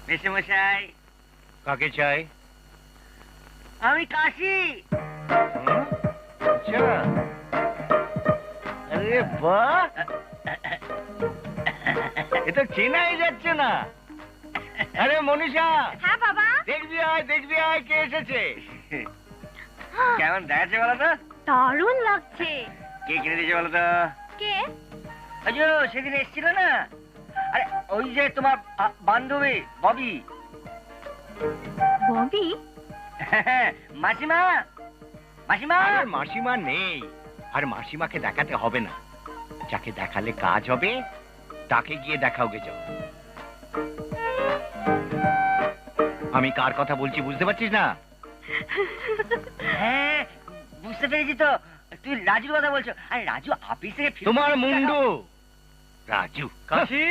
মেসেমশাই, কাকে চাই? আমি কাশি। আচ্ছা, আরে বাহ, এ তো চেনাই যাচ্ছে না। আরে মনীষা, হ্যাঁ বাবা। দেখবি আয় কে এসেছে। কেমন দেখাচ্ছে বলো তো? দারুণ লাগছে। কে কিনে দিয়েছে বলো তো? কে? ওই যে সেদিন এসেছিল না, আরে ওই যে তোমার বান্ধবী ববি। ববি? মাসিমা, মাসিমা। আরে মাসিমা নেই, আর মাসিমাকে দেখাতে হবে না। যাকে দেখালে কাজ হবে তাকে গিয়ে দেখাও গে যাও। আমি কার কথা বলছি বুঝতে পারছিস না? হ্যাঁ, বুঝতে পেরেছি তো। তুই রাজুর কথা বলছো। আরে রাজু অফিস থেকে তোমার মুন্ডু রাজু। কাশি,